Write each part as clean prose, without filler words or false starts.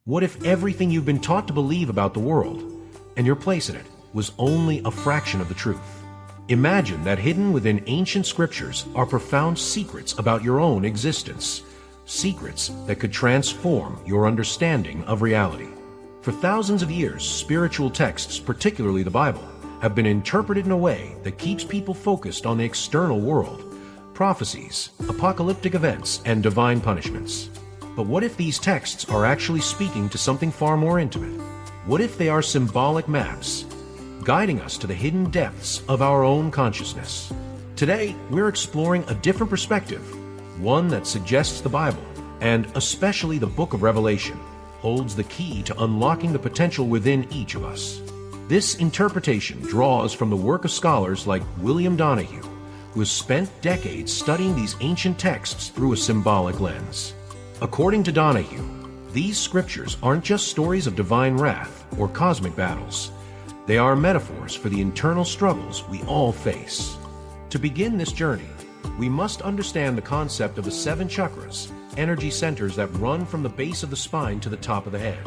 What if everything you've been taught to believe about the world, and your place in it, was only a fraction of the truth? Imagine that hidden within ancient scriptures are profound secrets about your own existence, secrets that could transform your understanding of reality. For thousands of years, spiritual texts, particularly the Bible, have been interpreted in a way that keeps people focused on the external world, prophecies, apocalyptic events, and divine punishments. But what if these texts are actually speaking to something far more intimate? What if they are symbolic maps, guiding us to the hidden depths of our own consciousness? Today, we're exploring a different perspective, one that suggests the Bible, and especially the book of Revelation, holds the key to unlocking the potential within each of us. This interpretation draws from the work of scholars like William Donahue, who has spent decades studying these ancient texts through a symbolic lens. According to Donahue, these scriptures aren't just stories of divine wrath or cosmic battles. They are metaphors for the internal struggles we all face. To begin this journey, we must understand the concept of the 7 chakras, energy centers that run from the base of the spine to the top of the head.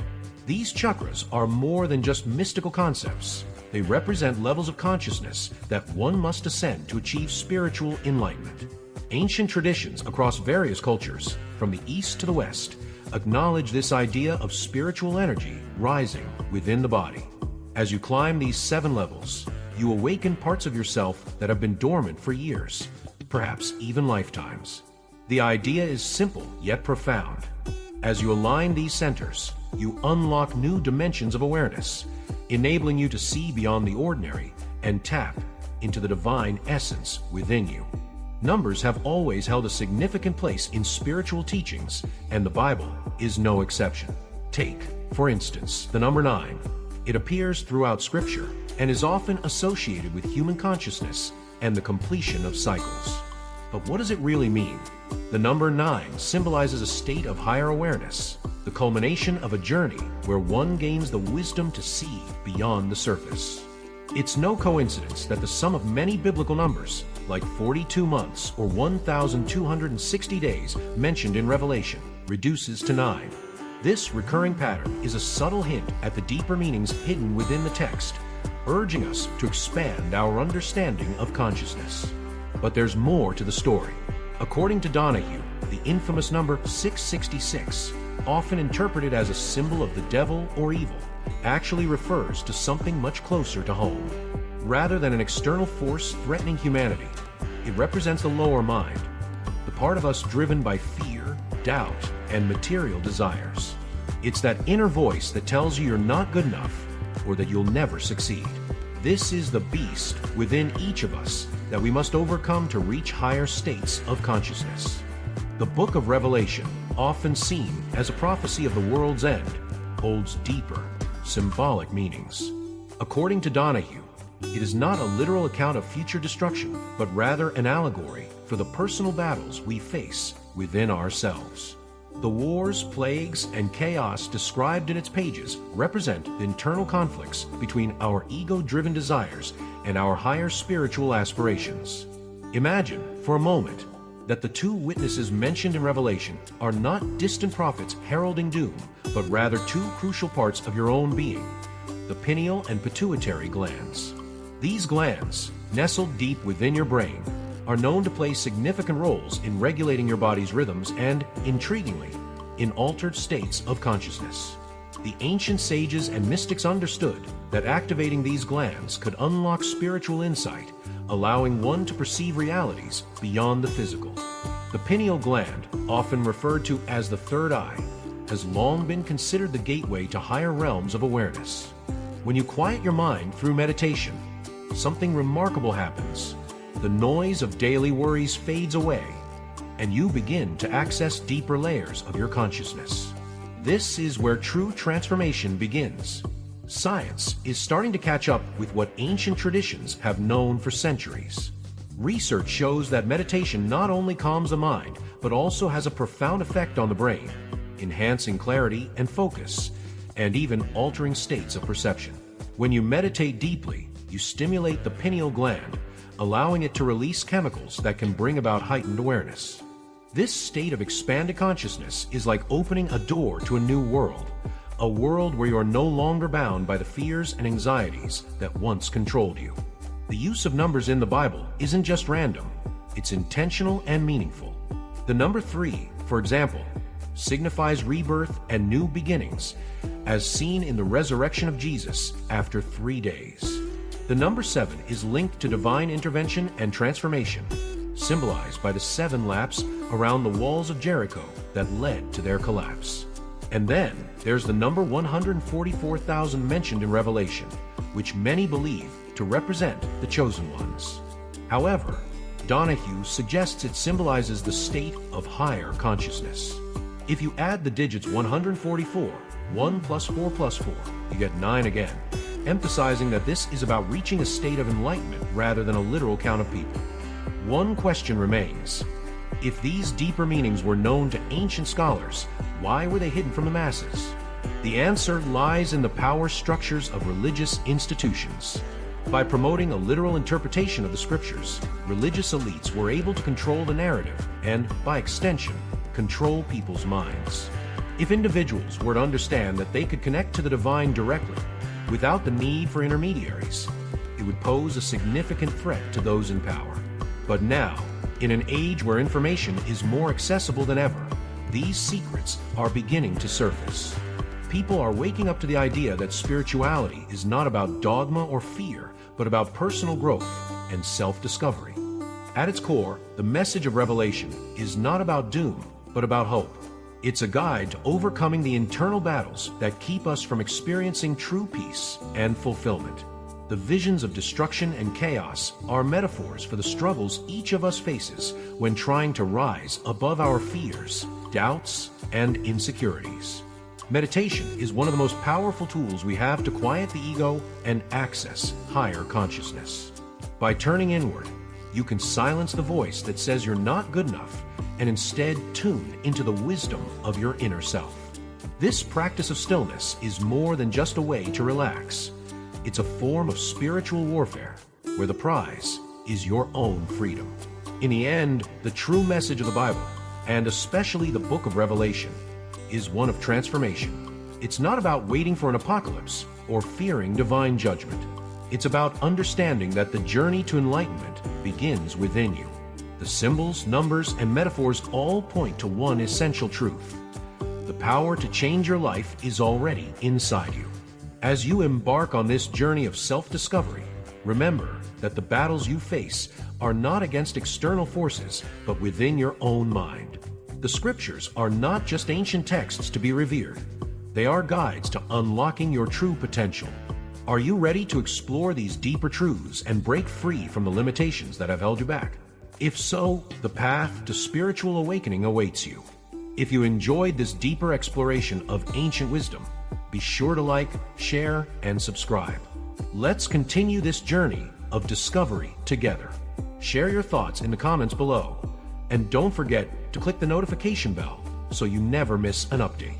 These chakras are more than just mystical concepts. They represent levels of consciousness that one must ascend to achieve spiritual enlightenment. Ancient traditions across various cultures, from the East to the West, acknowledge this idea of spiritual energy rising within the body. As you climb these 7 levels, you awaken parts of yourself that have been dormant for years, perhaps even lifetimes. The idea is simple yet profound. As you align these centers, you unlock new dimensions of awareness, enabling you to see beyond the ordinary and tap into the divine essence within you. Numbers have always held a significant place in spiritual teachings, and the Bible is no exception. Take, for instance, the number 9. It appears throughout Scripture and is often associated with human consciousness and the completion of cycles. But what does it really mean? The number 9 symbolizes a state of higher awareness, the culmination of a journey where one gains the wisdom to see beyond the surface. It's no coincidence that the sum of many biblical numbers, like 42 months or 1,260 days mentioned in Revelation, reduces to 9. This recurring pattern is a subtle hint at the deeper meanings hidden within the text, urging us to expand our understanding of consciousness. But there's more to the story. According to Donahue, the infamous number 666, often interpreted as a symbol of the devil or evil, actually refers to something much closer to home. Rather than an external force threatening humanity, it represents the lower mind, the part of us driven by fear, doubt, and material desires. It's that inner voice that tells you you're not good enough or that you'll never succeed. This is the beast within each of us that we must overcome to reach higher states of consciousness. The book of Revelation, often seen as a prophecy of the world's end, holds deeper, symbolic meanings. According to Donahue, it is not a literal account of future destruction, but rather an allegory for the personal battles we face within ourselves. The wars, plagues, and chaos described in its pages represent the internal conflicts between our ego-driven desires and our higher spiritual aspirations. Imagine, for a moment, that the 2 witnesses mentioned in Revelation are not distant prophets heralding doom, but rather 2 crucial parts of your own being, the pineal and pituitary glands. These glands, nestled deep within your brain, are known to play significant roles in regulating your body's rhythms and, intriguingly, in altered states of consciousness. The ancient sages and mystics understood that activating these glands could unlock spiritual insight, allowing one to perceive realities beyond the physical. The pineal gland, often referred to as the third eye, has long been considered the gateway to higher realms of awareness. When you quiet your mind through meditation, something remarkable happens. The noise of daily worries fades away, and you begin to access deeper layers of your consciousness. This is where true transformation begins. Science is starting to catch up with what ancient traditions have known for centuries. Research shows that meditation not only calms the mind, but also has a profound effect on the brain, enhancing clarity and focus, and even altering states of perception. When you meditate deeply, you stimulate the pineal gland, allowing it to release chemicals that can bring about heightened awareness. This state of expanded consciousness is like opening a door to a new world, a world where you are no longer bound by the fears and anxieties that once controlled you. The use of numbers in the Bible isn't just random, it's intentional and meaningful. The number 3, for example, signifies rebirth and new beginnings, as seen in the resurrection of Jesus after 3 days. The number 7 is linked to divine intervention and transformation, symbolized by the 7 laps around the walls of Jericho that led to their collapse. And then there's the number 144,000 mentioned in Revelation, which many believe to represent the chosen ones. However, Donahue suggests it symbolizes the state of higher consciousness. If you add the digits 144, 1 plus 4 plus 4, you get 9 again, emphasizing that this is about reaching a state of enlightenment rather than a literal count of people. One question remains. If these deeper meanings were known to ancient scholars, why were they hidden from the masses? The answer lies in the power structures of religious institutions. By promoting a literal interpretation of the scriptures, religious elites were able to control the narrative and, by extension, control people's minds. If individuals were to understand that they could connect to the divine directly, without the need for intermediaries, it would pose a significant threat to those in power. But now, in an age where information is more accessible than ever, these secrets are beginning to surface. People are waking up to the idea that spirituality is not about dogma or fear, but about personal growth and self-discovery. At its core, the message of Revelation is not about doom, but about hope. It's a guide to overcoming the internal battles that keep us from experiencing true peace and fulfillment. The visions of destruction and chaos are metaphors for the struggles each of us faces when trying to rise above our fears, doubts, and insecurities. Meditation is one of the most powerful tools we have to quiet the ego and access higher consciousness. By turning inward, you can silence the voice that says you're not good enough and instead tune into the wisdom of your inner self. This practice of stillness is more than just a way to relax. It's a form of spiritual warfare where the prize is your own freedom. In the end, the true message of the Bible, and especially the book of Revelation, is one of transformation. It's not about waiting for an apocalypse or fearing divine judgment. It's about understanding that the journey to enlightenment begins within you. The symbols, numbers, and metaphors all point to one essential truth. The power to change your life is already inside you. As you embark on this journey of self-discovery, remember that the battles you face are not against external forces, but within your own mind. The scriptures are not just ancient texts to be revered. They are guides to unlocking your true potential. Are you ready to explore these deeper truths and break free from the limitations that have held you back? If so, the path to spiritual awakening awaits you. If you enjoyed this deeper exploration of ancient wisdom, be sure to like, share, and subscribe. Let's continue this journey of discovery together. Share your thoughts in the comments below. And don't forget to click the notification bell so you never miss an update.